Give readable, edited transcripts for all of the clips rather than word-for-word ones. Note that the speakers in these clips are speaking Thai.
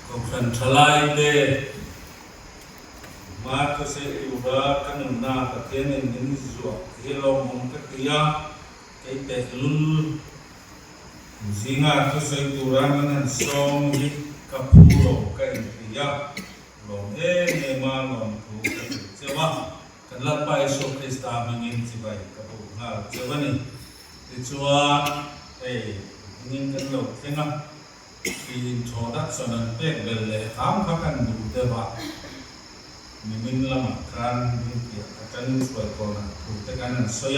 Kau kan thalai te ma ka se ura kan na ka tenen din zuwa helo mong ka tiya kay te lul zinga ka se ura nan song hi ka pulo ka tiya lo ne ma ngom tu ka chewa kan la pa so krista mangin chibai ka pu na chewa ni chuwa ngin kan lo thenga khi cho đất cho nên biết về lệ khám khó khăn đủ tế bạc mình làm khăn những việc chân suy còn đủ tế cái này soi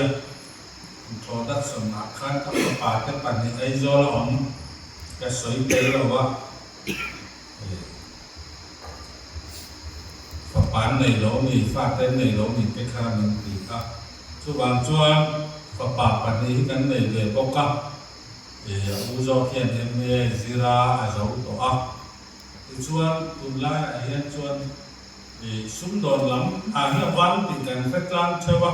cho đất cho nên khăn các bà cái bản này ấy do là ông cái soi tế là what và bản này lỗ mình phát tên này lỗ mình cái khăn mình thì các chú bạn chúa và bà bản này cái này về bốc cấp uzo kian em zira azau to a chuan tunlai hian chuan sum don lam a hi wan ti kan fetlang thewa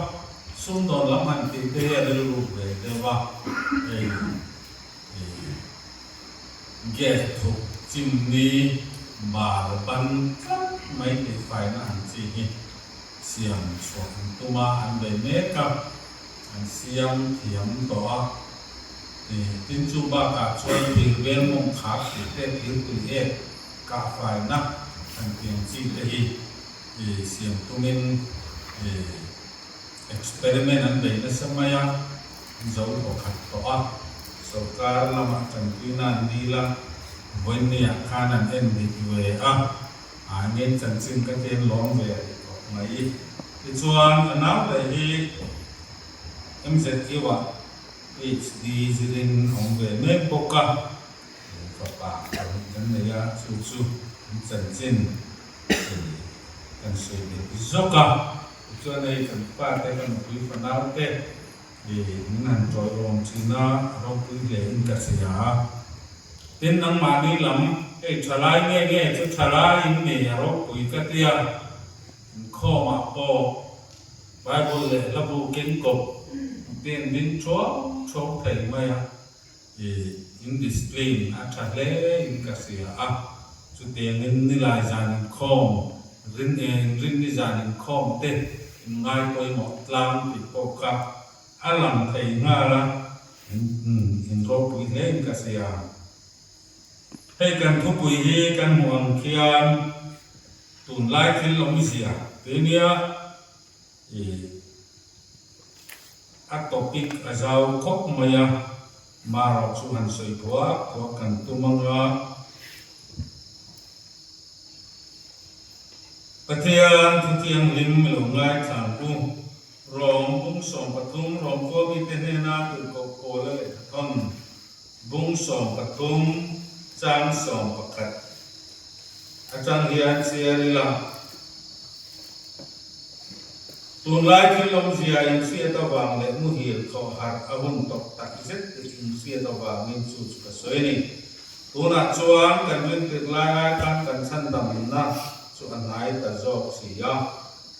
sum don lam han ti te a lu ve dewa ge thu chimni mar ban mai ti fai na han chi hi siam so tuma an be me ka an siam thiam to a tin chu ba cả chuan thì bên mong khác thì tên tiếng tụi em cả phải nắp thành tiếng chi thì xiêm tụi mình experiment anh đấy là sao mà dấu của khát to sau cả làm thành tuy nan đi là với nhà khăn anh em đi về nên chân chính cái tên lóng về mấy thì chuan anh nào đấy em sẽ kêu HD zirin hong về mấy bốc cả và bà cái này là chú chân chân cần suy nghĩ rất cả cho nên cần ba cái cần quý phần nào thế thì những hàng trôi lòng chỉ na rồi quý lên cái gì à tên năng mà đi lắm cái trả lại nghe cho trả lại này rồi quý cái tia kho mà po Bible lệ là bộ kinh cột tiền đến chúa thầy mày in display at lẽ in cái gì chú tiền in đi lại dàn khom rin đi dàn khom tê ngay coi một lam thì có cả làm thầy nga là in rô bụi thế in cái gì hay cần thu bụi hi cần muang khian tuần lai thiên long gì thế nia topic azau khóc maya mà chu han soi phua ko kan tumanga pathian thutiang lim lo ngai thang tu rom bung som pathum rom ko bi tenena tu ko le thon bung som pathum chang som pakhat achang hian siarila tuần lai khi long zia in xia tao vàng lệ mu hiền khẩu hạt ahun tộc tại rất in xia tao vàng in su cả soi này tuần nát chuan cần liên kết lai kan cần sanh đầm na chuan hai ta dọc xì ya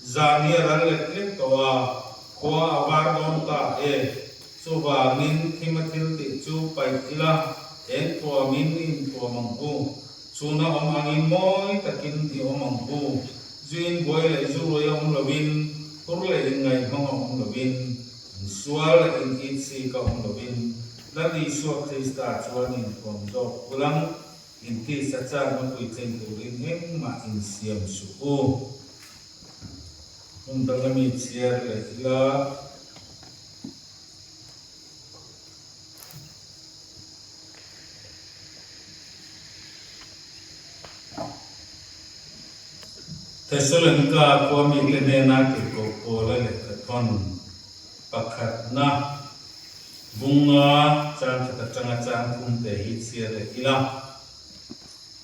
zania ran lệ lệ toa khoa avar don ta chu vàng in thimathil ti chu pai ila en tua min in tua mangpu chuna om angin moi takin ti om mangpu zuin boy le zu royam lovin Kurle ingai hong lovin sual in itsi ka hong lovin lani suak Krista chuan in kom dok pulang in ti sa cha ma pui chen turin heng ma in siam su o dangami chiar le ila Thessalonica ko mi le ne na ki ko le thon pakhat na bunga chan ta changa chan kum te hi sia le ila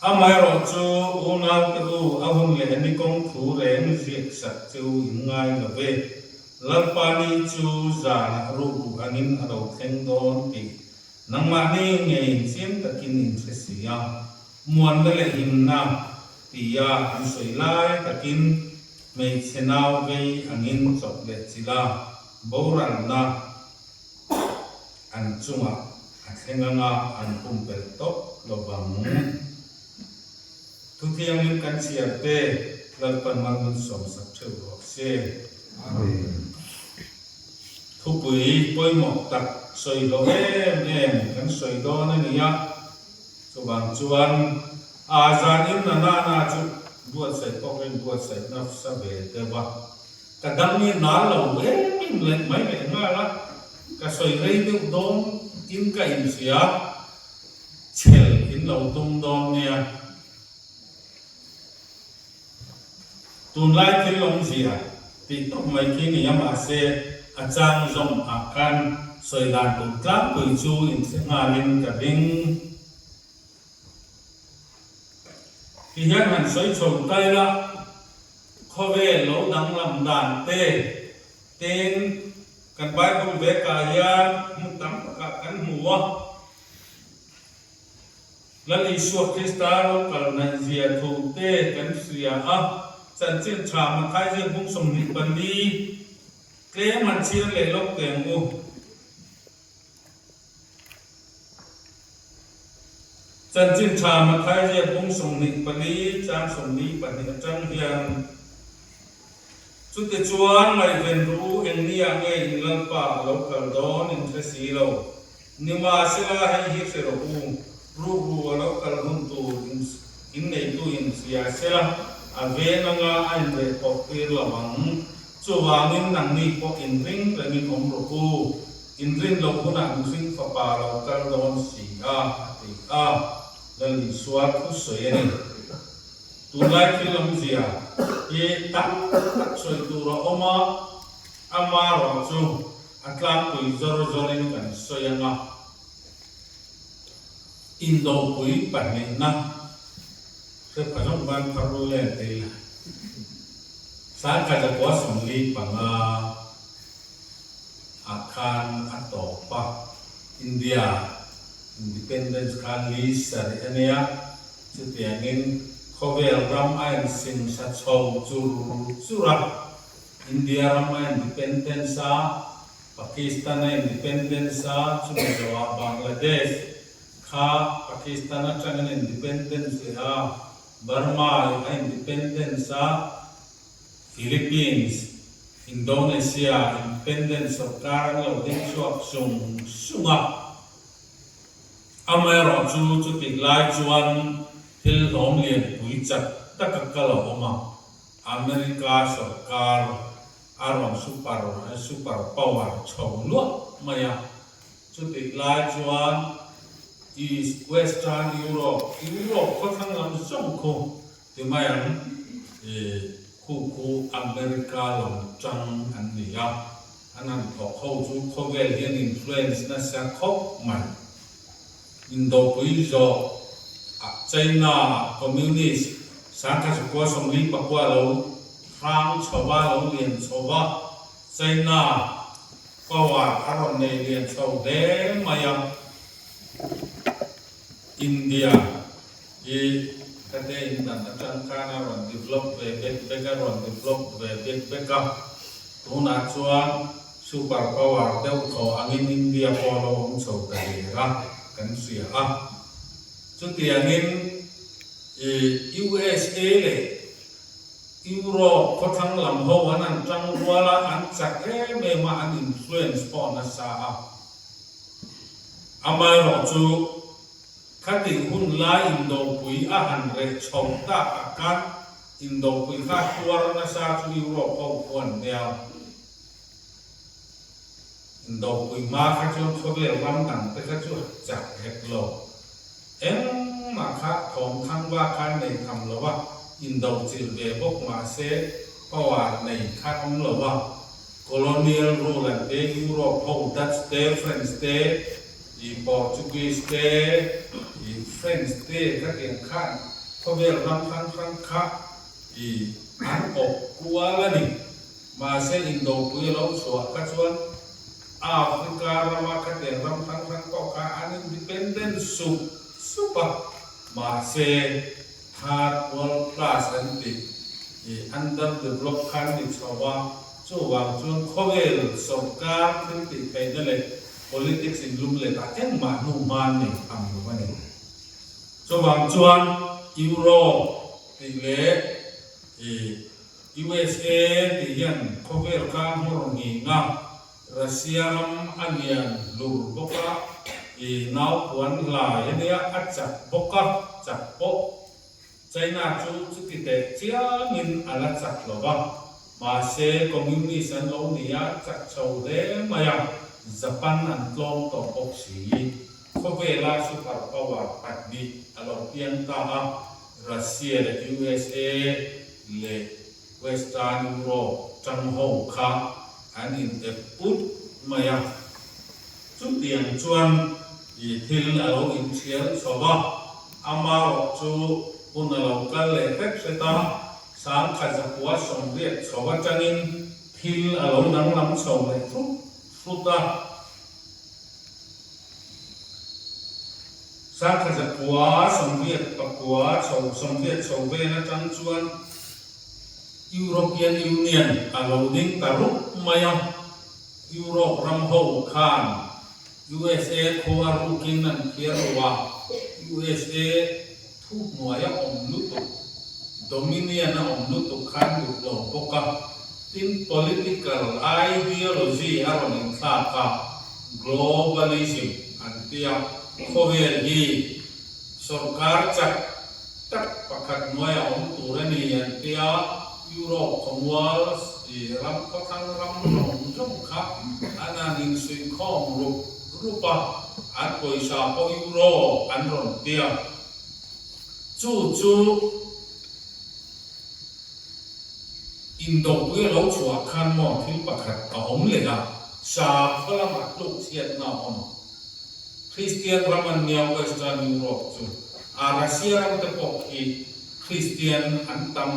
amai ro chu una tu ahun le ni kong thu reng riek sak chu ingai la ve lalpani chu za ru bu angin aro theng don ti nangma ni nge sim takin in sia muan le in na tia an soi lai takin mei chenau vei angin chok le chila boran na an chunga a thenganga an pumpel top lo bang thiêng linh căn xiềng tê lần phần mang mình sống sắc trâu họ xe thu quý bôi mọc tặc soi đó em căn soi đó nên nhá cho bằng chuan ra in na chu buat sai pokin buat sai naf sa về te ba kadang ni na lo in lên mấy cái nga la ka soi rei du dom in ka in sia chel in lo tung dom nia tun lai thil long sia ti tok mai ki ni ama se achang zong akan soi dan tung tlang pui chu in se nga lin ka ding thì hiện hành soi trồng tay la kho về lỗ đắng làm đàn tê tên cần bài công về cả ya một tấm cả cắn mùa lần đi suốt Krista lỗ cả này dìa thủ tê cắn sìa chân trên trà mà khai riêng cũng sống nhịp bần đi kế mặt chia lệ lốc tiền ngu chân trên trà mà khai riêng cũng sống nhịp bần đi trang sống nhịp bần đi trang hiền chút tiền chuan lại về rú em nia nghe in lần pa lốc cả đó nên thế xí lâu nhưng mà sẽ là hay hiệp sẽ rú rú lốc cả hung tu in này tu in xia sẽ là về năng anh về học về làm cho vàng năng ni có in ring là ni ông rô in ring lâu cũng năng ring pha pa lâu cả đó xí thì lần suat khu sợi này tu lại khi làm gì ye tak soi tu ro ama ro chu atlang pui zor in kan soi anga indo pui pan na se phajong ban paru le te sa ka ja kwa som li panga akan atopa India independence kan li sari ania chu tiangin khovel ram ain sim sa chou chura India ram ain independence Pakistan independence chumawa Bangladesh kha Pakistan atang independence Burma independence Philippines Indonesia independence sarkar lo ding suak sunga amero chu tiglai chuan thil hom lian pui chat takakala oma America sarkar aron super power chawlo maya chu tiglai chuan East Western Europe ko thang lam song ko ti mayan khu America lam chang an nia anan ko chu ko vel hian influence na sa khop mai Indo pui zo China communist sáng các quốc sông lý bắc qua lâu Frank chowa lâu liền chowa China qua Aron này liền chầu đế maya India thì cái đây đang trong Canada rồi develop về bên rồi develop về bên cả tu na chuan super power đeo khẩu anh India polo ông chầu đầy ra cảnh xỉa chút tiền USA le Europe có thằng làm hậu anh trong qua là anh chắc mê mà anh influence po na sa amai ro chu khati hun la Indo pui han re chom ta akan Indo pui kha tuar na sa chu Europe ko pon neo Indo pui ma kha chu thole ram tang te kha chu chak het lo em mà khác thòng khang va khang này thầm lo wa Indo chil về bốc mà sẽ power này khác ông lo wa colonial rule and the Europe how Dutch day French day the Portuguese day the French day các cái khác có về năm khang khác thì anh ốc qua là đi mà sẽ Indo quy lâu số các chuan Africa mà các cái năm khang có cả anh independent super mà se third world class and the underdeveloped country chawa chu wang chuan khovel sarkar thil ti pe na le politics in lum le ta en ma nu man ni am lo ni chu wang chuan Europe ติเลUSA ติยันโคเวลคามฮุรงงีงารัสเซียรำอันยันลูบกะนาวควนลายเนี่ยอัจฉบกะจับปกไชน่าจูจุดเตะเจียมินอัลจักลบะมาเซคอมมิวนิสต์โลนียจักชาวเดมายังญี่ปุ่นอันลงต่อปกสีโคเวลาสุภาพพาวร์ปัดดีอารมณ์เพียงตารัสเซียและ USA และ Western Europe จังหงค่ะอันนี้เด็กพุทธมายังจุดเดียงชวนทิลอารมณ์อินเชียร์ชาวอามาร์จูปุณเรากันเลยเท็กซ์ตาสังขจักรวาสมเด็จชาวจันินทิลอารมณ์นั่งลำชาวเลยสุดตาสังขจักรวาสมเด็จปักวาชาวสมเด็จชาวเวนะจังชวนยุโรเปียนยูเนียนอารมณ์ดิ้งตารุมายังยุโรปรำโฮคาน USA คัวรุกินนันเคียร์ว่า USA ทุกหน่วยอมลุตุโดมิเนียนอมลุตุขันลุโลปกะทิน political ideology อารมณ์ข้าค่ะ globalism อันที่โคเวลีสุรการจักตักประคัดหน่วยอมตุรนีอันที่ยุโรปคอมวอลส์รำก็ทั้งรำหลงจงค่ะอันนั้นยิ่งสิ่งของรูปอันกุยชาพยุโรอันรอนเตียจู่อินโดเวลชัวขันหมอที่ประคัดเอาอมเลยนะชาพละมัดลูกเชียนน้าอมคริสเตียนรามันเนียวเวสเทิร์นยุโรปจู่รัสเซียรำตะปกอีคริสเตียนอันตั้ม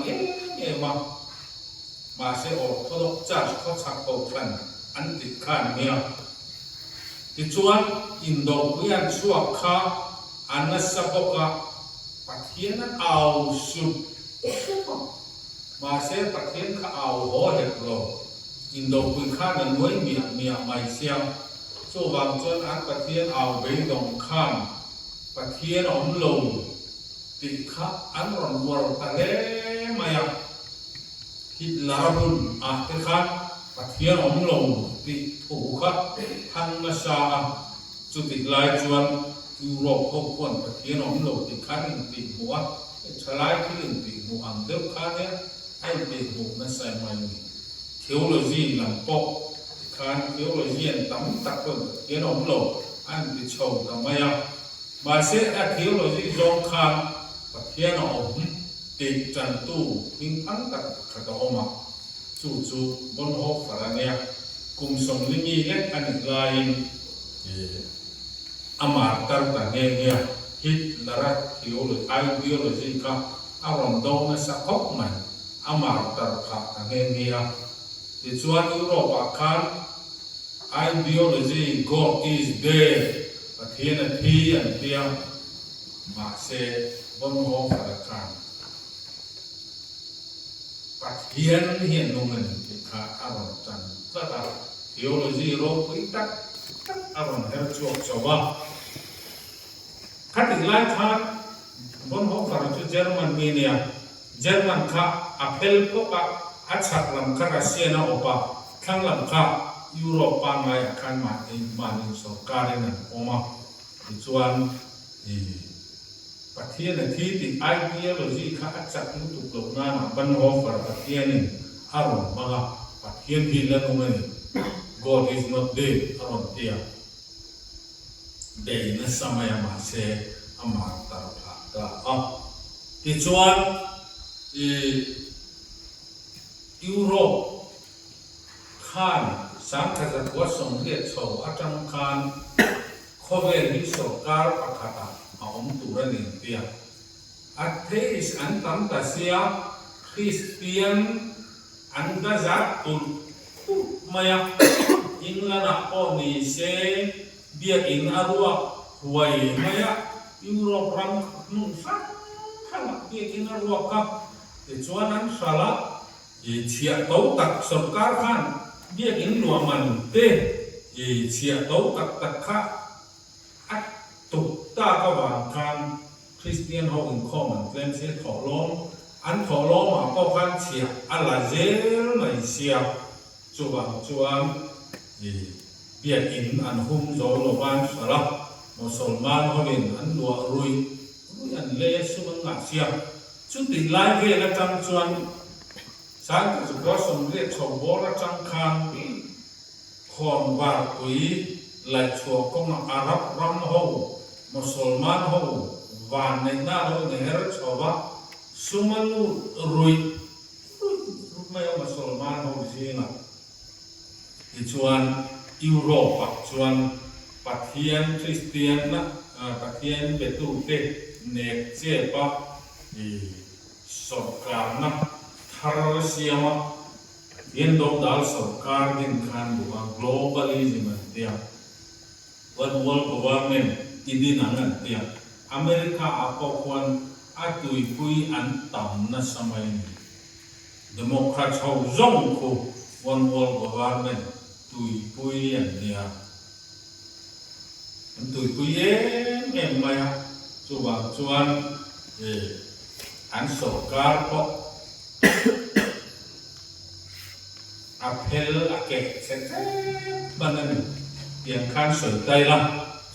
มาเสียออกเขาต้องจัดเขาชักเอาทันอันติดขันเนี่ยที่ชวนอินโดเวียนชัวข้าอันนั้นสับปะปัทเทียนเอาสุดมาเสียปัทเทียนข้าเอาหัวเห็ดโลอินโดคุยข้านั้นไว้เมียไม่เสียส่วนบางส่วนอันปัทเทียนเอาไปดงข้ามปัทเทียนอมลงติดข้าอันร้อนวัวทะเลมายังฮิตลารุนที่ข้าปัทเทียนอมลงติดถูกข้าทางนาซาจุดติดลายจวนยุโรปพวกคนปัทเทียนอมลงติดข้าหนึ่งติดหัวฉลายที่หนึ่งติดหัวอันเดิมข้าเนี่ยให้ติดหัวนั่นใส่ไม่มีเทโอโลจีหลังปกข้าเทโอโลจีอันตั้มตักคนปัทเทียนอมลงอันติดโชว์ทำไมมาเสียเทโอโลจีจงข้าปัทเทียนอมติดจันทูพิงพันตักขัดออกมาจู่บนหัวฝรั่งเนี่ยกุมสมลิมีเล็กอันไกลอามาตร์ต่างเนี่ยฮิตลาร์ทีโอโลจีไอเดียโลจีค่ะอารมณ์โดนสักครบไหมอามาตร์ต่างเนี่ยที่ส่วนยุโรปคันไอเดียโลจี God is there ประเทศที่อันเดียวมาเสบนหัวฝรั่งปัจเจียนเห็นลงเงินที่ข้าอารมณ์จันทร์ก็ตามทีโอโลจีโลกุยตักอารมณ์เฮลชัวชาวขัดอีกหลายทางบนหัวฝรั่งที่เยอรมันมีเนี่ยเยอรมันข้าอัพเปิลก็ปะอัจฉริยะข้ารัสเซียนะโอปะข้างหลังข้ายุโรปปางไงขันมาอินมานิสกาเรนันออกมาส่วนประเทศที่ติดไอเดียโลจีข้าจัดมุตุกลงนาบันหัวฝรั่งประเทศนี้อารมณ์มาประเทศที่เล่นมัน God is not there อารมณ์เดียวเดี๋ยวนั้นสมัยมาเสอามาตาพระก็ที่ส่วนยุโรปข้านสังคจักรวรรดิสมเด็จโตอาจารย์ข้านโคเวลิสการประกาศอมตุรนิเตียอัตเทสอันตัมตัสยาคริสเตียนอันกษัตริย์ตุลมายอินลานาโอนิเซเบียอินอารัวหวยมายยุโรปรังนุ่งสักขันเบียอินอารัวกับจวนนั้นสละเชียโตตักสกัดขันเบียอินหลวงมันเตเชียโตตักตักข้าตุกตาก็วางการคริสเตียนเขาอินข้อมันเล่นเสียขอร้อง อันขอร้องมาก็พันเชียอะไรเจลในเชียจวนเบียดอินอันหุ่มโจโลบานสลับมุสลิมเขาเป็นอันดัวรุยอันเลี้ยสุมังงาเชียจุดที่ไล่เวลจังจวนสังจุกสมเด็จชาวบรจังคันคนวารุยและชัวกงอาหรับรัมหูมุสลิมหูวานในหน้าเราในเฮรชาวะสุมานุรุยไม่เอามุสลิมหูจริงอ่ะที่ชวนยุโรปชวนปัทเทียนคริสเตียนนะปัทเทียนเบตุเตเนกเจ็บปะสงครามนะทาร์เซียมเย็นดอกดาลสงครามดินขันบุก globalism เดียวัน world government อินดีนังเดียอเมริกาอาภควันอาตุยคุยอันต่ำนะสมัยนี้ Democrat เขาจ้องคู่ one world government ตุยคุยอันเดียมันตุยคุยเอ็มไหมฮะชวนอันสกาก็อัพเฮลอาเกะเสร็จบ้านนั้นยังขันสนใจละ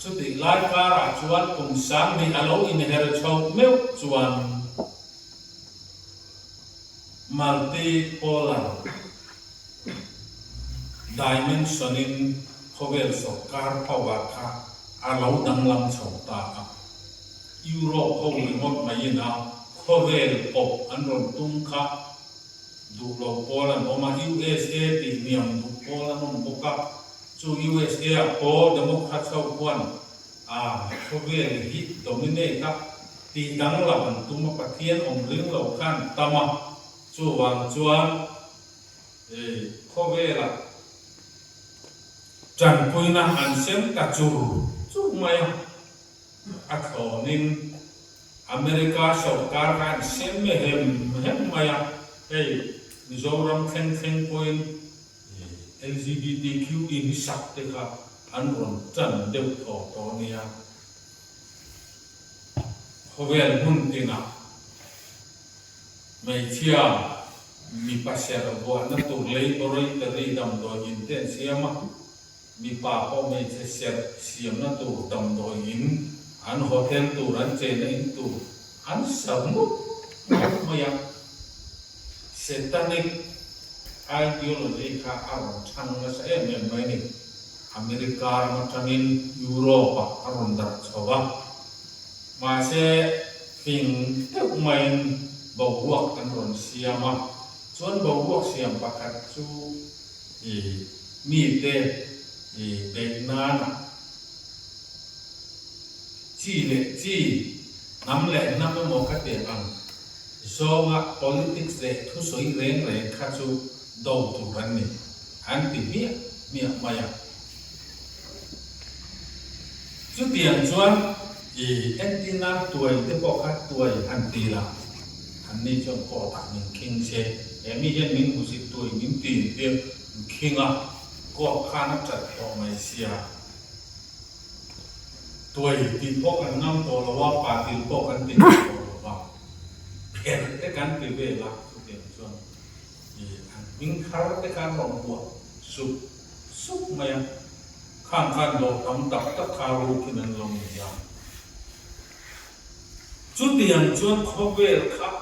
สุดที่ไล่การชวนคงสร้างมีอารมณ์อินเฮอร์ชาวเมลชวนมัลติโพลาร์ดิเมนชันนินเขาเวลสกาภาวะค่ะอารมณ์ดังลำชาวตายุโรปเขาไม่หมดไม่ยินเอาเขาเวลปบอันรวมตุ้งค่ะดูโลโพลันออกมา USA ตีเมียมดูโพลันนนบุกจู USA โพเดโมแครตชาวควนเขาเวลฮิตโดมิเนตครับตีดังหลังตุ้มปะเทียนองเรื่องเหล่าขันตามจูวางจวนเขาเวลจันคุยนะอันเซมกัจจูไม่อักษรนินอเมริกาสกาการเซมเมมไม่มิโซรัมเข่งพอยน์ LGBTQ อินสักเด็กอันรอนจันเด็กตัวนี้เขาเวลหุ่นตินะไม่เชื่อมีภาษาบัวนั่นตัวเลี้ยบริตรีดำโดยอินเทนเซียมมีป่าพ่อไม่เชื่อเสียมนั่นตัวดำโดยอินอันโฮเทลตัวรันเจนอินตัวอันสมุทไม่ยังSatanic ideology ค่ะอารมณ์ช่างนะใช่ไหมไม่นี่อเมริกามาทางอินยุโรปอารมณ์ดัชชาวมาเช่ฟิงเท่าไม่บวกกันรอนเสียมาส่วนบวกเสียมประกาศจูมีเตเด็กนานะจีเล็กจีน้ำเล็กน้ำมันโมกัดเดียงZoga politics de tu soi reng khachu do tu ran ni an ti mi maya chu tiang chuan antina tuai te po khat tuai an ti la an ni chong ko ta min king che mi yen min bu si tuai min ti te kinga ko khana chat to mai sia tuai ti po kan nam to la wa pa ti po kan tiเห็นแต่การเปลี่ยนเวลาสุดเด่นส่วนวิ่งคาร์แต่การลงหัวสุกมายังข้างโลกทำตับตะคารูที่นั่นลงอย่างจุดเด่นส่วนขบเวลครับ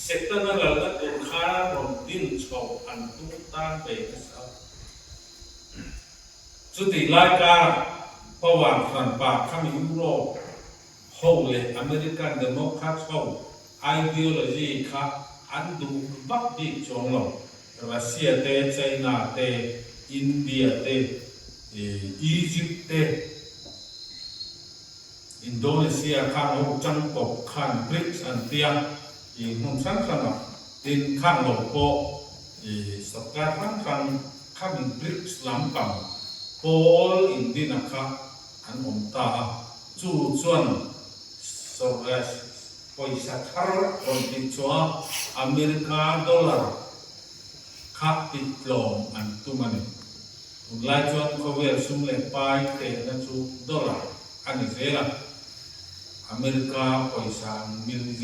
เสร็จแล้วนั่นแหละตัวข้าลงดินชาวอันตุ้งตานไปก็สักจุดที่รายการประวัติสันปากข้ามยุโรปโฮเลยอเมริกันเดโมแครตเขาideology ค่ะอันดูบักดิจงเรารัสเซียเตไชน่าเตอินเดียเตอียิปต์เตอินโดนีเซียข้างหกจังกบข้างบริกส์อันเตียอีกหุ่นสั้นขนาดดินข้างหลบโปสกัดข้างบริกส์ลำกังโพลอินดีนะคะอันผมตาจู่ส่วนโซเอสพอยสักครั้งคนติดชัวอเมริกาดอลลาร์ค่าติดลมอันตุมันหลายชวนเขาเวลสุ่มเล็กไปเตะนั่นชูดอลลาร์อันนี้เสียละ อเมริกาปอยสังมิลเก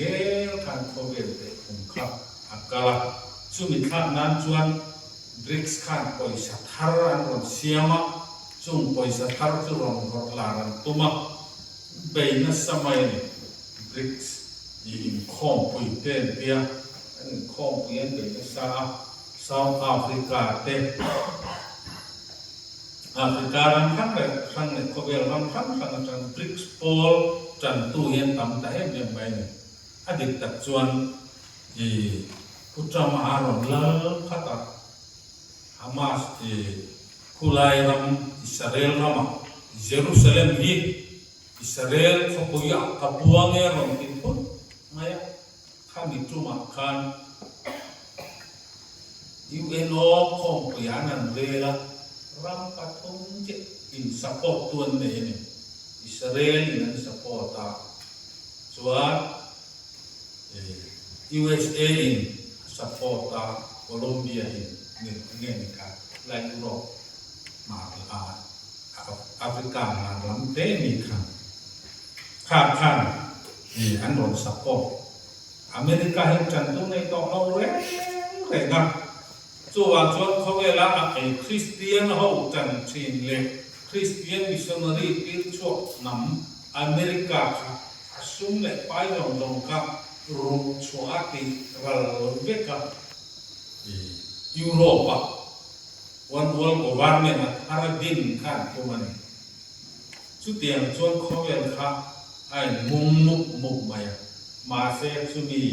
ลคันโคเวลเตคุมครับอักกาลชุมิทันนั้นชวนบริกส์คันปอยสัทารันรอนเซียมาจุงปอยสัทาร์จุรอนรอนลารันตุมาเบย์นัสสมัยนี้บริกส์ยิงข้อมปุยเต้นเปียข้อมปุยเต้นซาแอฟริกาเต้แอฟริการันทั้งเลยทั้งเลยโคเวลรันทั้งบริกส์โพลจันตุเย็นตั้มแต่เห็นยังไงเนี่ยอดีตตัดส่วนพุทธมหารอนเลิศพัฒน์ฮามาสคุลายรัมอิสราเอลรามาเยรูซาเล็มฮีอิสราเอลขบุยะขบวงเอรอนที่พุทธมาข้ามิจุมาคันยูเอ็นโอของพยานันเวลารัมปัทงเจอินสปอร์ตตัวนี้เนี่ยอิสราเอลนั้นสปอร์ตส่วน USA in support Colombia in เนี่ยนะครับและยุโรปมาแอฟริกามาลำเต้มีครับข้างอันโดน support อเมริกาเห็นจันทุในตอกเราเร่งนะส่วนเขาเวลาคริสเตียนเขาจันทรีนเล็กคริสเตียนมิชชันนารีที่ช่วยนำอเมริกาสุ่มเล็กไปลงกับรูปชัวร์ที่เราเรียกยุโรปวันgovernment อาราบินขันตัวมันสุดที่อย่างส่วนเขาเวลาไอ้มุกมาเสียสุมี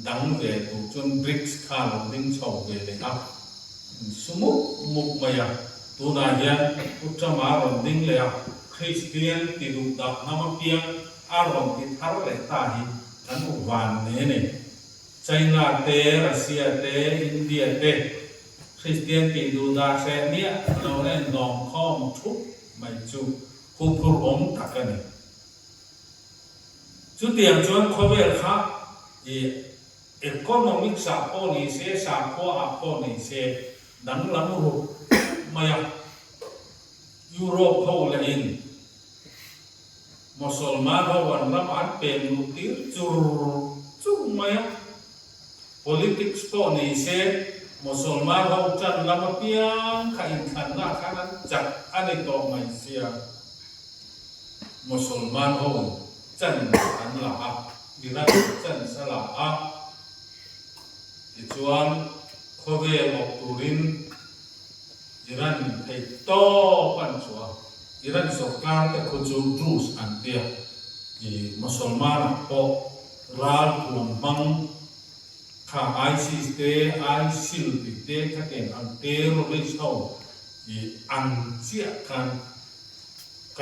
ดังเวทุจนบริกส์ข้าลงดิ้งชาวเวเลยครับสมุกตัวนั้นยังอุตสมารอนดิ้งเลยคริสเตียนที่ดูดับน้ำเพียงอารมณ์ที่ทาร์เลตาหิอันวันนี้ไชน่าเตรัสเซียเตอินเดียเตคริสเตียนที่ดูดับเซเนี่ยเราเนี่ยน้องข้อมทุกไม่จูผู้พร้อมทักกันสุดที่อย่างชวนเขาเวลาeconomic support ni se support ni se dang lam ru maya Europe ho la in Musulman ho wan ram an pen lu tir chur maya politics po ni se Musulman ho chan lam piang kha in khan na khanan chak ani to mai sia Musulman ho chan an la di ra chan sala Ichuan Kowe Okturin Iran hay to panchua Iran sokar te kuju Rus antia Musulman po ral tuambang ka ISIS te ISIL te katen ang terrorist ho ang siya kan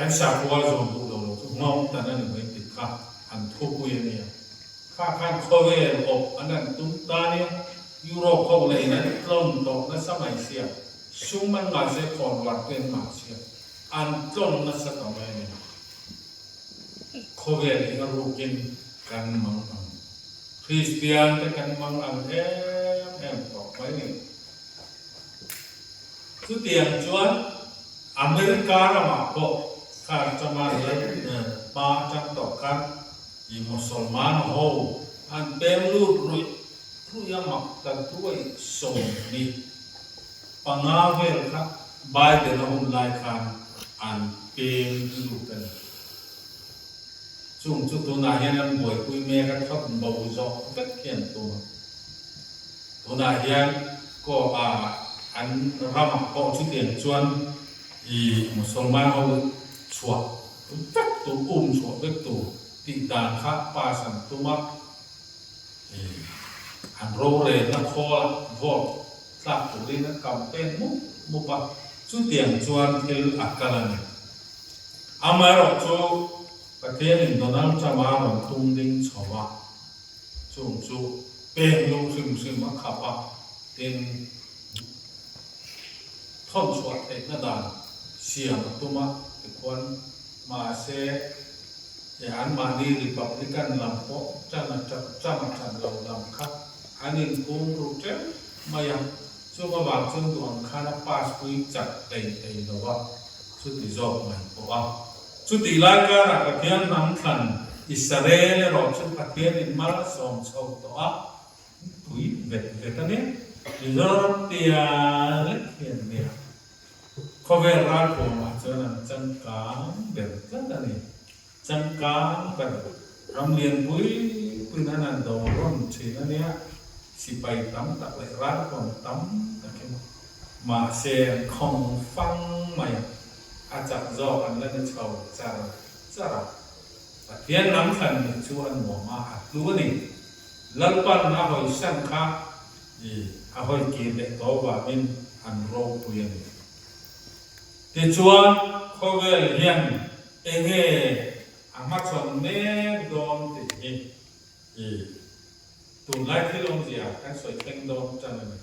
sa kuwa zon tu lo ngom tanan ni ka ang thukuya niyaข้างโคเวลอบอันนั้นตุ้มตาเนี่ยยุโรปเขาเลยนั้นกล้นตกนั้นสมัยเสียชุ่มมันมาเสียก่อนวัดเป็นมาเสียอันกล้นนั้นสักต่อไปเนี่ยโคเวลที่เรารู้กินกันมังคริสเตียนแต่กันมังแอมต่อไปเนี่ยสุดที่อย่างชวนอเมริกาเรามาพบข้าจะมาเลยมาจังต่อกันMusulman ho an pemlu ruya maktan tuai som ni pangavel ka bai de na hun lai khan an pemlu kan chung chu tu na hian an boi pui me ka thap bau zo vet khian tu na hian ko an ram ko chu tian chuan Musulman ho chua vet tu chua vet tuติดตามข้าป่าสันตุมักอันโรเรนักโคลวอดสักตุลินักกำเป็นมุปะสุดเตียงชวนทิลอักกาลันอามาร์โจประเทศอินโดนีเซียมาหลงตุงดิ้งชาวะจุเป็นลูกซึมมาขับเป็นท่อนสวดเอกนาดานเสียงตุมักเป็นคนมาเซอันมาดีริพับลิกันลำโพจันเราลำครับอันนี้กูรู้จักมายังช่วงบางช่วงตัวข้านับพาสคุยจัดเต็มนะว่าชุดที่จบไหมเพราะว่าชุดที่รายการกับเพียงน้ำขัน อิสราเอลรอบชุดประเทศอินมาสองชาวตัวตุยเวทนี้อิสราเอลเตียเล็กเฮียนเนี่ยเขาเวลาผมว่าจะนั่งจังการเบ็ดกันนี่จังการแบบรำเรียนปุ้ยนั่นโดนร้อนทีนั่นเนี่ยสิไปตั้มตักเลยร้านคนตั้มแต่แค่มาเสียของฟังใหม่อาจจะจอกันแล้วชาวจะแต่เพียงน้ำขันชวนหมอมารู้นี่ลัลปันอาหอยสังขาอาหอยกินเด็กตัวว่ามินอันโรปุยนี่ที่ชวนเขาเวลเฮียนเองอามาชนเนบโดนที่ตุนไล่ที่ลงเสียกันสวยเพ่งโดนจังเลย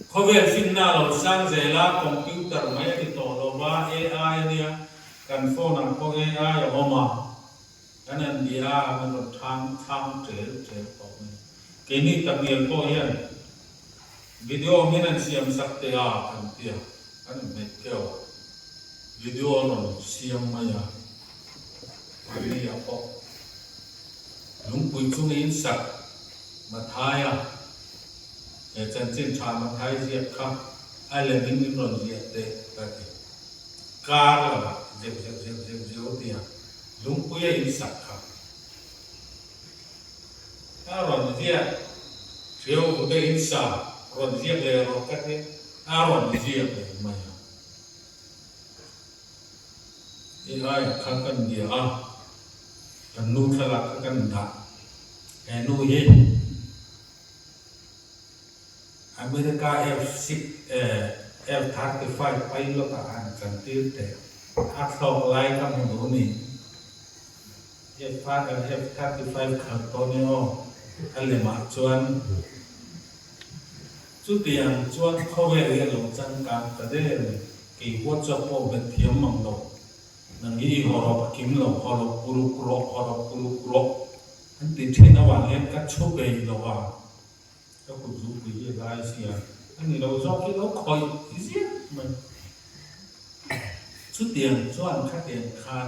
เขาเวลฟินน่าเราสร้างเจล่าคอมพิวเตอร์ไม่ติดต่อเราว่า AI เนี่ยกันโฟนพวก AI ออกมาอันนั้นดีอามันก็ทำเจอต่อไปกินี่ตับเบียนพวกเฮียนวิดีโอมีนั่นเสียมสักเตียกันเตียอันนั้นไม่เกี่ยววิดีโอนั่นเสียมไม่ยากอันนี้อ่ะพอลุงปุยช่วงนี้สักมาทายจันทร์จิ้นชามาทายเสียครับอะไรนิ่งๆนอนเสียเตะแบบนี้การละเจ็บเตียลุงปุยอินสักครับถ้ารอนเสียเที่ยวบุตรอินสักรอนเสียเลยรอกันเนี่ยรอนเสียเลยไม่ข้างกันเดียวกันนู่นทลักกันด่าแอนนู่นยี่อเมริกาF-35 ไปลบกันจันทีเตะอักษรลายกันหมดนี่F-35 ขับตัวนี้อะไรมาชวนจุดเดียงชวนเข้าไปเรียนลงจังการประเดี๋ยวกี่หัวจะพอเป็นเทียมมังโลนั่งยี่หัวเราคิมเราหัวเรากุลุกรกอันติดที่นวันเลี้ยงกัดชุบไปเราว่าก็คุณรู้คุยอะไรเสียอันนี้เราชอบที่เราคอยเสียมันชุดเตียงชวนข้าเตียงคาน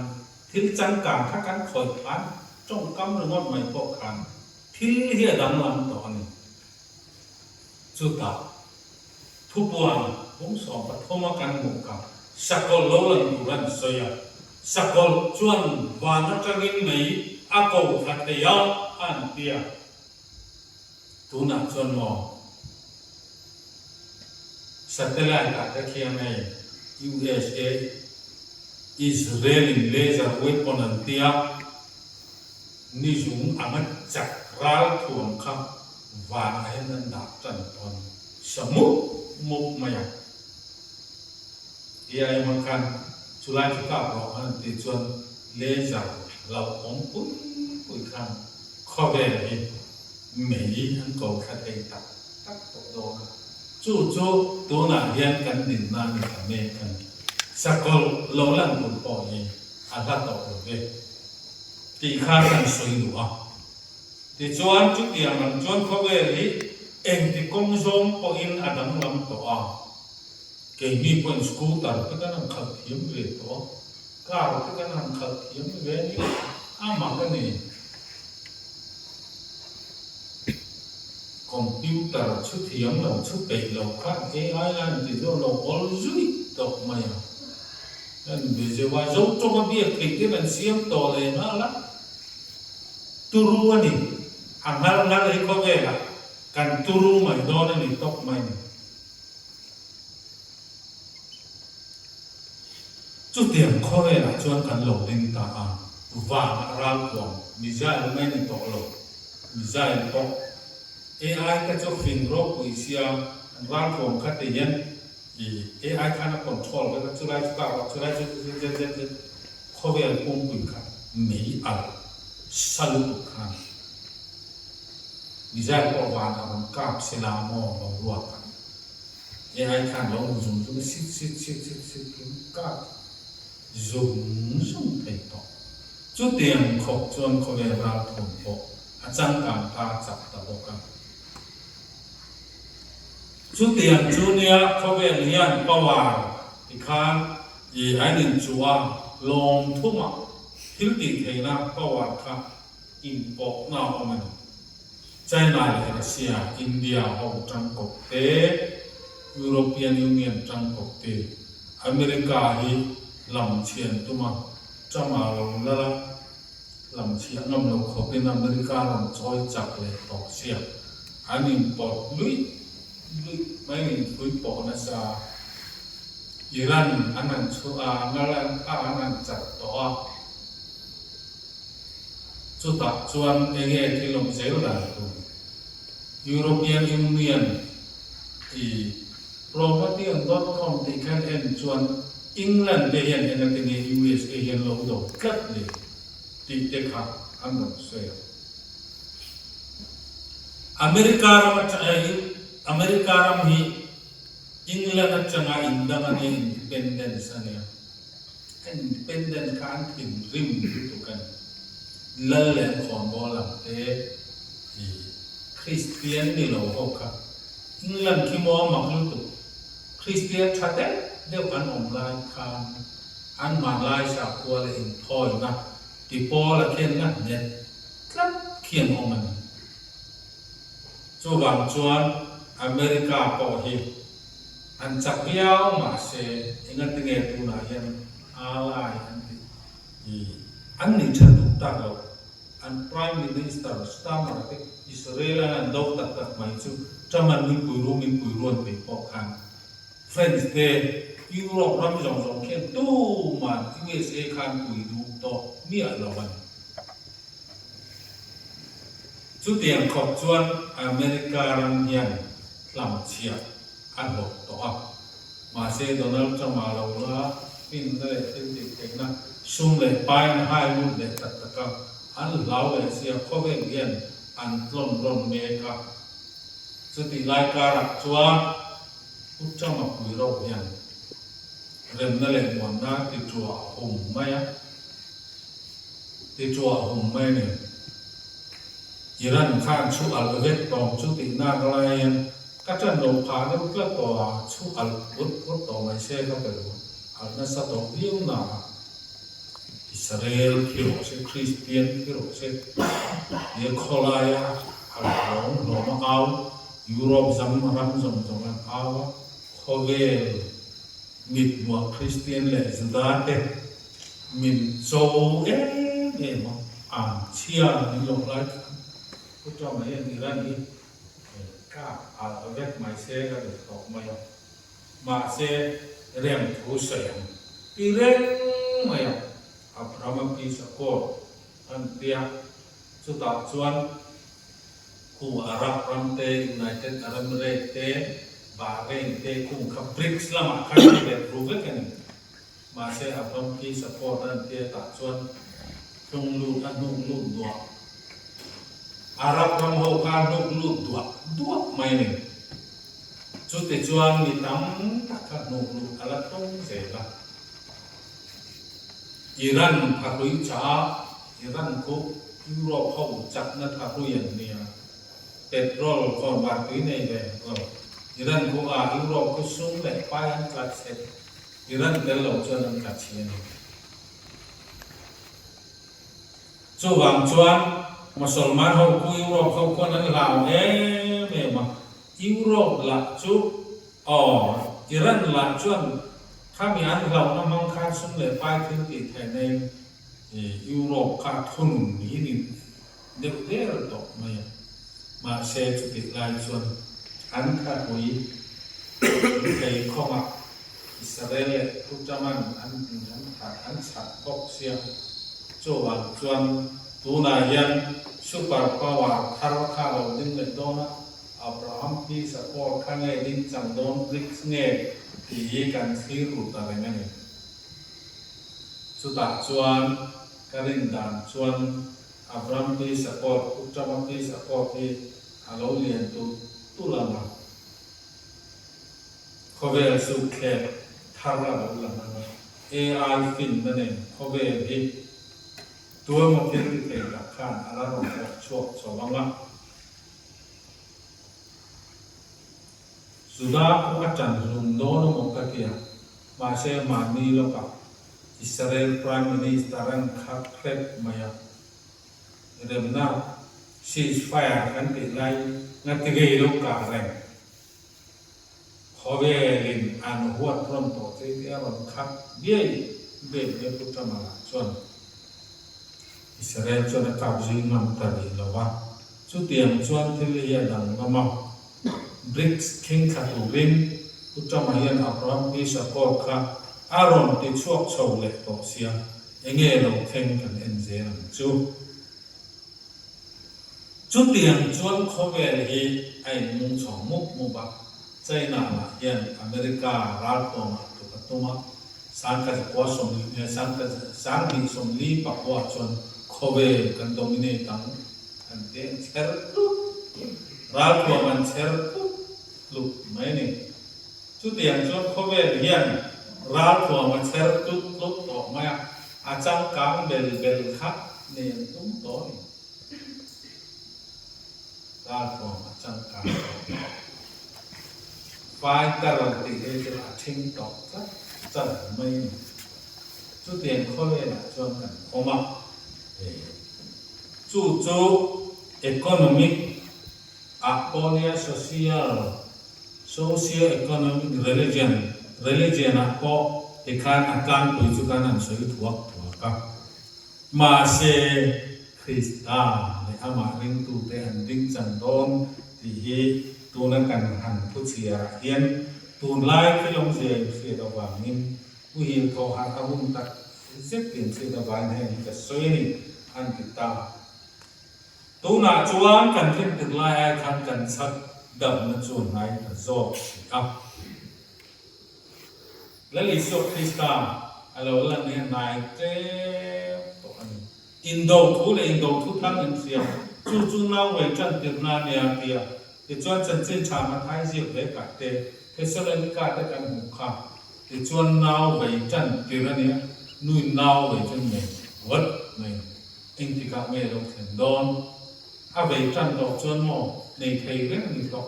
ที่จังการข้ากันคอยพันจ้องกำเรื่องไม่พอคานที่เฮียดังลำตอนนี้สุดท้ายทุกวันผมสอบปฐมกันหมู่กับสักคนโลลันดูรันสอยสักคนชวนวานักกินไม่อากูขัดเดียวอันเดียตุนักชวนมอสัตย์ไลน์ตะเคียนใน USA Israeli laser weapon อันเดียนิจุงอามันจักรัลทวงคำวานให้นันดับจันทร์สมุมุกมาอย่างมันกันสุไลที่ก้าวเราอันที่ชวนเลเซอร์เราองปุ้ยคำข้อเวรีไม่อันก็ขัดใจตักตัวจู่ตัวน่ะเรียนกันดินนานี่ทำเองกันสักคนเราเล่นบุญปอยอาลัดต่อเลยที่ข้ากันสวยดูที่ชวนจุดอย่างนั้นชวนข้อเวรีเองที่กงจงปอยอาดัมลำตัวเกี่ยมีคนสกูตเตอร์ที่กันนั่งขับเทียมเวตัวการที่กันนั่งขับเทียมเวนี่มากันนี่คอมพิวเตอร์ชุดเทียมเราชุดเปิดเราคัด AI นั่นที่เราออลจุยตกมาอย่างนั้นเดี๋ยวว่าจงมาเบียดที่มันเสียมต่อเลยนะล่ะตุรุวันนี้อันนั้นเลยก็เวลากันตุรุไม่โดนนี่ตกไม่จุดเดียงข้อเวลาชวนกันหลงดินตาว่าเราหวังมิจฉาไม่ได้ตกหลงมิจฉาตกAI ก็จะฟินโรควิเชียร่างของขัดเย็นAI ขนาดคอนโทรลก็จะไล่ต่างจะไล่จะข้อเวลาคงคุยกันไม่เอาสรุปกันมิจฉาก็วางมันกับเสนาโมเรารวมกัน AI ขนาดเราจุ่มสิกับจุ่มไปต่อจุดเดียงของจวนข้อเวลาผลพบอาจารย์การตาจับตะบอกกันจุดเดียงจุดเนี้ยเขาเป็นเรียนประวัติอีกครั้งไอ้หนึ่งจัว ลงทุ่มทิลติเทนะก็วัดค่ะอินปอกน่าอมันไชน่าและรัสเซียอินเดียเอาจังกบเตยุโรเปียนยูเนียนจังกบเตอเมริกาฮีลำเชียนตุมาจะมาลงละลำเชียนงำลงขเป็นอเมริกาลำจอยจักเลยต่อเสียอันนี้ปอดลุยไม่ลุยปอดนะซาอิรันอันนั้นชัวร์งั้นอันนั้นจัดต่อสุดท้ายชวนที่ลงเซลล์ได้ตัวยุโรเปียนยูเนียนที่โปรโมชั่น .com ที่แค่เองชวนอังกฤษเดียนเองที่ใน US เองลงตัวกัดเลยที่เด็กหักอันนั้นเสียอเมริกาเราจะอเมริกาเรามีอังกฤษจะมาอินดังนี้ independence เนี่ย independence การถึงริมทุกกันเล่นของบอลเตะคริสเตียนนี่เราพบกันอังกฤษที่มองมาคือตัวคริสเตียนชัดเจนเดี๋ยวอันออนไลน์การอันมาไลน์จากตัวเลยอินทอยนะที่พอละเขียนนะเนี่ยครับเขียนของมันส่วนชวนอเมริกาพอฮีอันจักรยาวมาเสอิงติเงตุนายันอะไรอันนี้ฉันถูกตัดแล้วอัน Prime Minister สตาร์มาร์ติอิสราเอลอันดาวตัดมาจู่จะมันมีคุยรู้ไปพอกัน Friends เดย์ยุโรปเราไม่จงเขียนตู้มัน USA คันคุยดูต่อมีอะไรบ้างจุดเดียงขอบชวนอเมริการังยังลำเชียอันบอกต่อมาเซโดนัลด์จะมาเราละพินเลยที่เด็กนะซุ่มเลยไปนะให้ลูกเลยตัดตะกันอันเล่าเลยเสียข้อเรียนอันร่นเมกาสุดที่รายการชัวพุทธมาคุยเราอย่างเริ่มนั่นแหละวันนั้นที่ชัวหุ่มไหมที่ชัวหุ่มไหมเนี่ยอิรันข้างชูอัลเวทตองชุตินาอะไรก็จะลงพาแล้วก็ตัวชูอัลวุฒต่อไม่ใช่ก็เป็นอัลนัสตอวิวนาอิสราเอลที่เราใช้คริสเตียนที่เราใช้เยโคลายาอัลโรมาเอายุโรปจำกันเอาโคเวลมิดมัวคริสเตียนเลยสุดาเตมินโซเนี่ยมั้งเชียร์นิยมไลฟ์พุทธมาอย่างนี้ร้านนี้ข้าอาเวกไม่เชื่อก็เด็กตกมาเชื่อเรื่องผู้เสียงที่เรื่องไม่พระมพีสกุลอันเดียสุดท้ายชวนคู่อาหรับรัมเตย์ยูไนเต็ดอาหรับเอมิเรตส์เตย์บาห์เรนเตย์คู่ขับบริกส์ละมาคันเด็กรู้กันมาเชื่อพระมพีสกุลอันเดียตัดชวนทุ่งลูกดัวอาหรับทำหัวการลูกดัวไม่เนี่ยจุดที่ชวนมีตั้งตักกันลูกอะไรต้องเสียละอิรันพักลุยจ้าอิรันก็ยุโรปเขาจัดนัดพักลุยอย่างนี้เปโตรคนบาดวินัยเลยอิรันก็ยุโรปก็สูงเลยไปอันกัดเสร็จอิรันเดลล์จนอันกัดเชียนส่วนชวนมุสลิมเขาคุยยุโรปเขาคนนั้นลาวเม่มายุโรปละจุอิรันละชวนถ้ามีอันเรานำมังคับสุ่มเลยไปถึงที่ไทยในยุโรปขาดทุนนี้นี่เด็กเด็กตกมาเสียจุดลายส่วนอันขาดหุยไทยเข้ามาอิสราเอลทุกจังหวัดอันขาดอันสัตว์พกเสียส่วนตัวนายันสุปาร์ปาวาทารข้าวดินเลยโดนะอับราฮัมพีสปอร์ข้างในดินจังโดนริกเงยที่กันที่รูปอะไรนั่นเองสุดท้ายชวนการินดานชวนอับราฮัมพีสปอร์อุจจาระพีสปอร์ที่ฮัลโหลเรียนตุลามาเขาเวลสุขแค่ทาราบุลามาAI ฟินนั่นเองเขาเวลที่ตัวมันเป็นเรื่องกับข้าอะไรของช่วงสองวันสุดาผู้อาจารย์รุ่นโน้นมองกันเกี่ยมาเชื่อมานี่แล้วกับ Israel Prime Ministeran Khakrep Maya Remna ceasefire kan tilai ngatigay lo kareng Hove lin an huat ron to dia ron khap ye be putra mala chon Israel chon ka jing mam tari lawa chu tiang chuan thil ya dang mama BRICS king khatu rin putra mayan Abraham bi support kha aron ti chuak chho le to sia enge lo theng kan enje ram chu tiang chuan khovel hi ai mung chong muk mu ba China ma yan America ral to ma to katuma sang ka ko som ni sang ni som li pa ko chon khovel kan dominate tang an te cher ral to man cher lu mai ni chu tiang chuan khovel yan ral to ma cher tu lu to ma a chang kang bel khat ne tum to ni ral to ma chang kang phải garanti cái là chính tộc rất chân mây chú tiền khôi là cho cần có mặt để chú economic aponia social economic religion apo thì khán akan của chú khán làm sấy thuộc cả mà se Krista để ama ring tu te an ring chân đôn thì tu na kan han pu chia hian tu lai cái long je se da wang nin u hi ko ha ka hum tak zet tin se da wan he ka soi ni an ti ta tu na chuan kan thim tik lai ai khan kan sat dam na chun nai ka zo a la li so Krista alo la ne nai te to an Indo thu thang in sia chu na we chan ti na ne tia thì chuan chân trên chả mà thái diệu đấy cả thế sau đó đi cả tất cả mục khá thì chuan nào vậy chân thì ra nè nuôi nào vậy chân này vật này anh thì cả mẹ đâu thành đòn vậy chân đó chuan mò này thầy rất là nhiều đó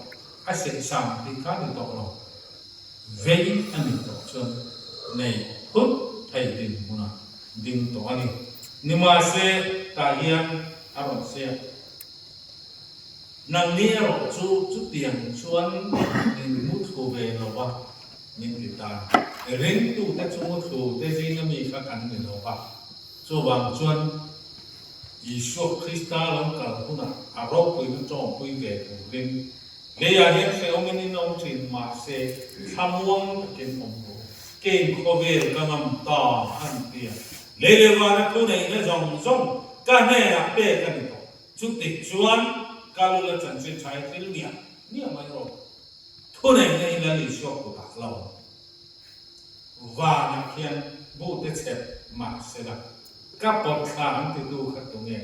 sẽ sắm thì khá nhiều đó rồi vậy anh nhiều đó chuan này hút thầy đình muốn à đình đó này nhưng mà sẽ tại hiện bọn sẽ nang nia ro chu tiang chuan in mu thu ve lo wa min ti ta ring tu ta chu mu thu te jing mi kha kan ni lo wa chu wang chuan Isu Krista long kal huna a ro pui nu chong pui ve tu ring le ya hian se ong in ong chin ma se thamuang ken ong bo ken kho ve ka ngam ta han tia le wa na tu nei le zong ka ne na pe ka ni to chu ti chuan kalau la chan chen chai thil nia mai ro thu này ngay là lý do của các lâu và na khian bu te chep ma se la các bậc kham thì tu khát tu nghe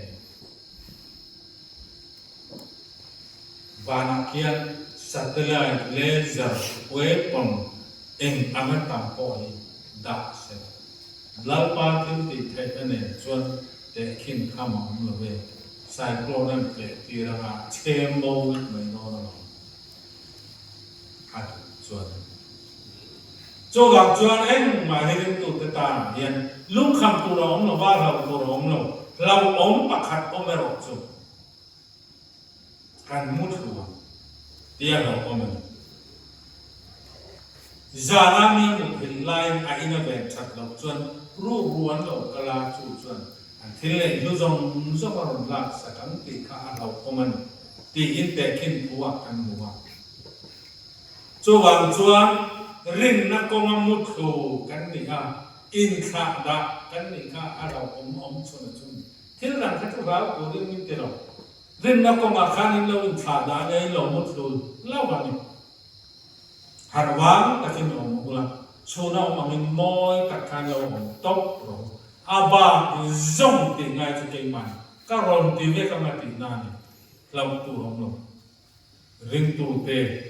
và na khian satellite laser weapon in amatam ko hi da se la pa tin ti the ne chuan te khin kham am lo ve cyclone and ti ra chem mo mai no hạt chuan cho gặp chuan em mà hiện tụ tự ta hiện lúc khăm tụ rong là ba đầu tụ rong là lâu ống bạc hạt ôm mẹ rộng chu kan mút ruộng tia đầu ôm mẹ giờ làm như một hình lai ai na về chặt lâu chuan ru ruộng lâu kala chu chuan thì lệ lu dòng do vào lòng lạc sẽ cắn tị khá lâu ôm mẹ tị in tệ kinh phua kan mua cho vàng chuan rin na công mút khổ cắn đi ha in khá đã cắn đi khá à đầu ống cho nó chung thế là cái vào của rin như thế nào rin na công khá in lâu in khá đã ngay lâu mút khổ lâu vào này hạt vàng là cái nó là số nào mà mình môi cả khá lâu tóc rồi à ba giống thì ngay cho cái mày các ròn thì biết các mày thì nani lâu tu rong rin tu tê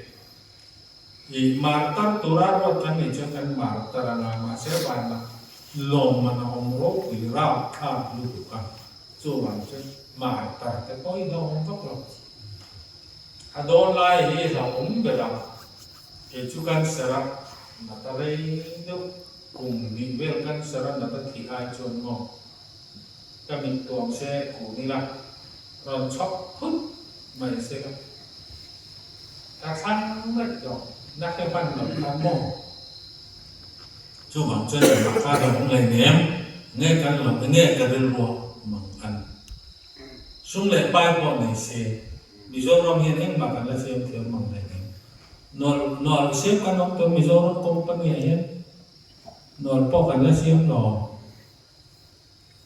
i martar turaro kan ni jangan martar nama sebana lom mana omro ira ka lu ka so wan se martar te koi no hom kap lo adon lai hi la om bela ke chukan sera matare do cùng ni vel kan saran na thi ai chon mo ka min tuam se ku ni la ron chok phut mai se ka ta sang mất rồi nát cái văn là ta mò chú bằng chân mà ta đồng ngày ném nghe cái là nghe cái đơn ruộng mà ăn xuống lại bay bọn này xe Mizoram hiện em mà cái là xem theo mong này nó xếp cái nó tôi Mizoram company ấy nó bỏ cái là xem nó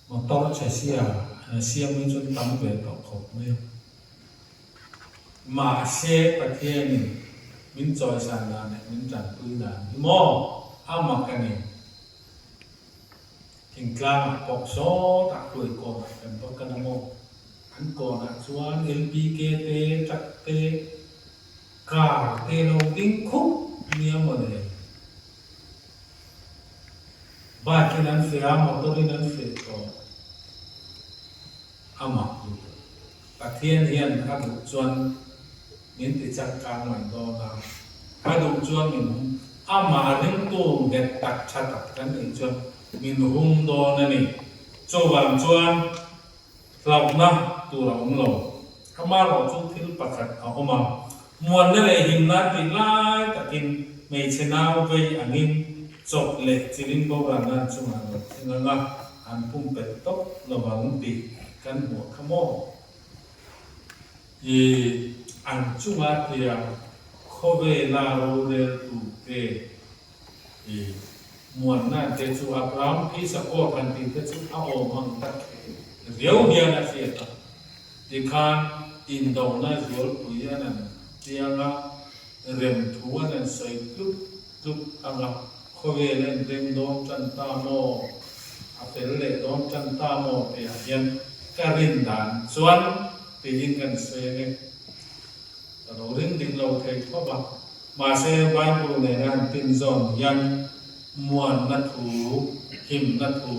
mà tao chạy xe xem mình chuẩn tắm về tao khóc mấy mà xeประเทศนี่มินจอยสานลาเนี่ยมินจันตุยดานมออามากันนี่ถึงกลางปอกโซตักตุยก่อนเป็นปกันโมอันก่อนส่วน LPK เตจักเตกาเตโลดิ้งคุกเนี่ยหมดเลยบ้านที่นั้นเสียมอเตอร์ที่นั้นเสียก่อนอามาอยู่ประเทศเฮียนถ้าถูกชวนมินติจักการเหมือนกันนะถ้าดูจวนมินอามาเรื่องตู้เด็ดตัดชัดตัดกันเองจวนมินหุ่งโดนนี่จวนจวนเราหน้าตัวเราหลงถ้ามาเราจุดที่ประคัดเอามามวนนั่นเลยหิมนัดติไล่แต่กินไม่ชนะไปอันนี้จบเล็กจิรินโบราณนั่นช่วงนั้นซึ่งงั้นอันพุ่งเป็ดตกระวังตีกันหัวขโมยอันจุมาเทียโคเวลาโรเดตุเตมวนนั่นเตจูอับรามพิสโอพันติเตจูอาโอมังตักเรียวเฮียนะเสียตาดิคานอินโดนีเซียปุยนั่นเตียงะเรียมทัวนั่นใส่ทุกอังะโคเวเลนเดมโดมจันตาโมอาเฟลเลโดมจันตาโมเปียเฮียนการินดานส่วนตียิงกันเสียเราเรื่องดิ่งเราเทคว่ามาเซบายปูในงานตินซอนยันมวนนัทหูหิมนัทหู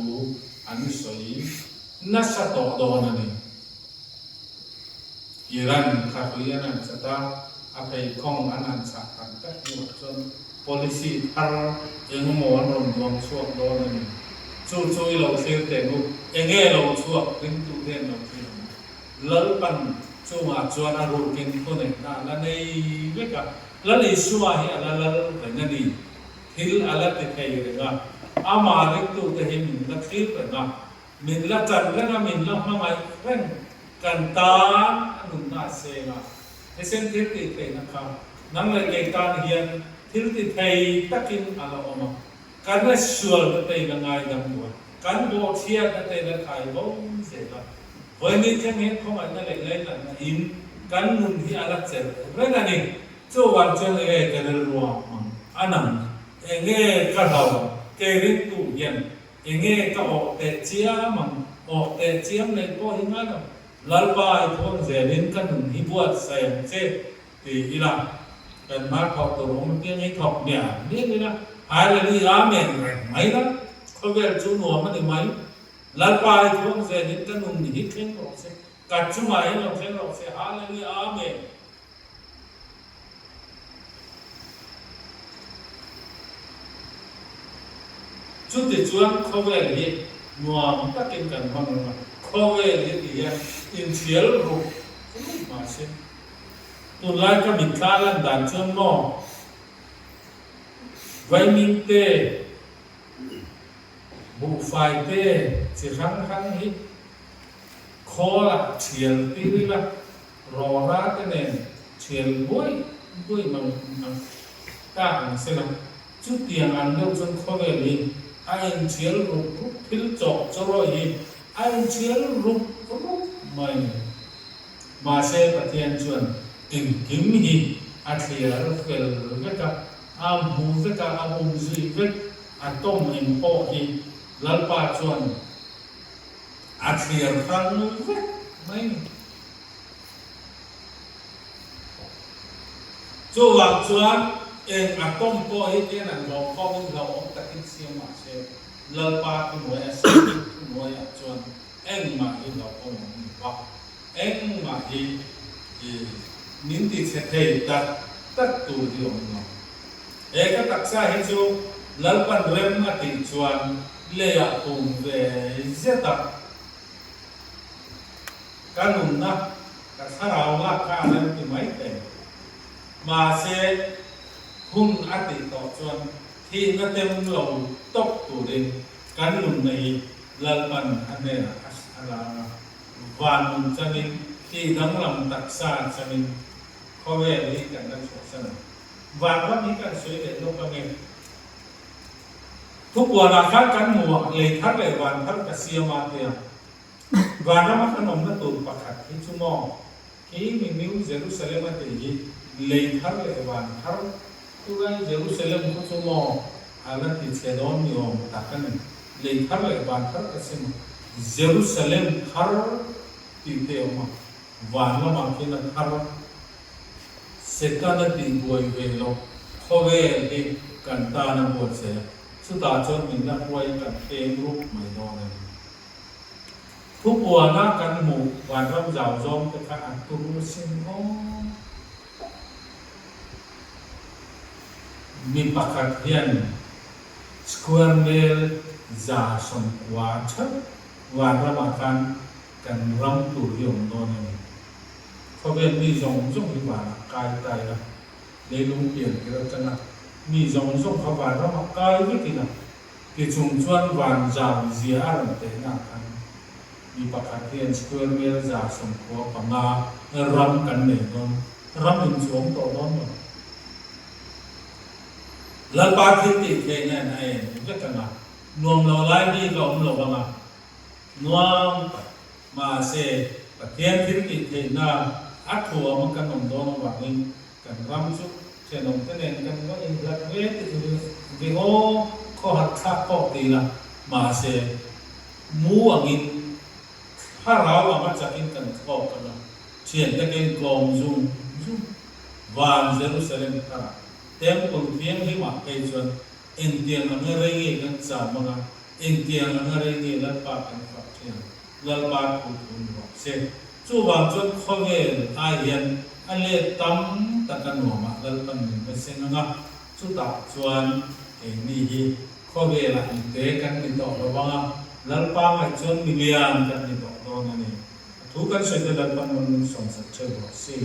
อันสวยนัสตอดอนันนี่อิรันคาคุยนันสตาอภัยคงอนันสักตันแต่หมดจน policy ทาร์เองมวนรวมรวมช่วงดอนันนี่ช่วยเราเสียแต่ลูกเองเราช่วยเป็นตัวเด่นเราเองเลิกปันช่วงจวนอารมณ์กินคนเนี่ยนะแล้วในเรื่องกับแล้วในช่วงที่อะไรเป็นนั่นนี่ที่อะไรติดใจอยู่เลยนะอามาเรื่องตัวที่มินลักทิพย์เลยนะมินลักจันแล้วก็มินลักมาไม่เรื่องกันตาหนุนน่าเสียนะที่เส้นที่ติดใจนะครับนั่งเลยในการเรียนที่ติดใจตะกินอะไรออกมาการเล่นชัวร์ติดใจยังไงดังหัวการโบเชียติดใจละใครบ้างเสียละวันนี้จะเห็นเขาไม่ได้เลยนั่นอินกันนุนที่อะไรเสร็จเรื่องนี้ช่วงวันช่วงกันรัวมันอันนั้นเองก็เราเกลิตุยันเองก็ออกแต่เชียมันออกแต่เชียมในพวกหิมะนั้นลัลปายพวกเจริญกันนุนที่บวชใส่เช่ตีอีละกันมาขอตัวมันเพียงให้ขอบเนี่ยนี่เลยนะหายเลยอาเมนไหมนะเขาเวลจูนัวมันได้ไหมลัลปายพวกเจริญกันนุนที่เข่งออกเช่กัดชุ่มายเราเข่งออกเช่หายเลยอาเมนจุดที่ชวนเขาเวลีนัวมันก็กินกันบ้างนะเขาเวลีที่ยังอินเชียลรูมาเช่นตัวไล่ก็มีคลาลันดันชนมอไวมินเต้บุไฟเต้สิครั้งนี้โคละเชียลตีนี่ละรอรักกันเนี่ยเชียลบุยมันต่างเสียนะจุดที่ยังอันเดียวจนเขาเวลีไอ้เชียลรูปพิลจอกจะรอยไอ้เชียลรูปไม่มาเช่ประเทศชวนถึงกิมฮีอัตเลียร์เฟลเวกับอาบูเวกับอาบูซีเวกอัตโตมอินโปฮีลัลปาชวนอัตเลียร์ครั้งเวกไม่จู่หลังชวนเองอัตโตมโปฮีเนี่ยนั่นเราข้อมูลเราตัดทิ้งเสียมาเช่ลัลปาคุณหัวสิ่งคุณหัวชวนเองมาที่เราข้อมูลว่าเองมาที่นินติเสถียรตัดตัวเดียวนะเอกตักษาให้ชู lalpan rem ati chuan leya tum ve zeta kanun na ka sarau la ka ran ti mai te ma se hun ati to chuan thi na tem lo tok tu din kanun nei lalpan ane ala van mun chanin thi dang lam taksa chanin khowe li kan na chosan van wa mi kan sui de lo ka ngeทุกวันอาคารกันหมู่เลยทักเลยวันทักกเสียมาเตียวันนั้นมาขนมนั่นตูประคัดที่ชั่วโมงที่มีนิวเยรูซาเล็มมาเตียเลยทักเลยวันทักทุกวันเยรูซาเล็มก็ชั่วโมงอะไรที่เชดอนมีองค์ตักกันเลยทักเลยวันทักกเสียมาเยรูซาเล็มทักที่เตียมาวันละมาคิดนั้นทักเสกันนั่นตีบวยเวลเขาเวลีกันตาหน้าบวชเสียสุดท้ายจนมีนักไว้กับเองรูปไม่นอนเลยทุกวันนักกันหมู่วันรับเจ้าจอมตะขาอัตุรุสิงห์มีปากกัดเฮียนสควอร์เมลจ่าสมวาชัดวันรับอาการกันรำตุยงนอนเลยเขาเป็นมีจงที่ว่ากายตายละในลุงเปลี่ยนที่เราจะนักมีจงเขาว่าเรามาใกล้ไม่กี่นะที่ชุมชนวันจาวเสียอะไรแต่หนักกันมีปากกาเทียนสควอร์เมลจ่าสมขัวปังงารำกันเนี่ยนนรำเป็นช่วงต่อน้องแล้วปาทิติเทนเนี่ยไอ้ก็จะนะนวมเราไล่ดีก็เราบ้างนะนวมมาเสปเทียนทิติเทน่าอัดหัวมันกันนมโดนวันนี้กันรำชุกเช่นนมก็เนี่ยกันว่าอินทรัเวทที่โง่ข้อหักข้าข้อตีละมาเสมูอังอินถ้าเราเอามาจากอินกันข้อกันละเช่นตะเกียงกลมซุ่มวันเยรูซาเล็มตาเต็มคนเพียงที่มาไปจนอินเดียนอะไรเงี้ยกันสามมาอินเดียนอะไรเงี้ยแล้วปากกันฝักเชียงแล้วปากคุณบอกเช่นจู่ว่าจนข้อเวรอาเย็นอันเล่ตั้มตะกันหัวมาแล้วตั้งหนึ่งเปอร์เซ็นต์นะจู่ตัดส่วนเองนี่ข้อเวรอินเดียกันติดต่อระวังแล้วปากจนมิเลียนกันติดต่อโดนนี่ทุกคนใช้แต่แล้วปากมันส่งสัจจะบอกสิ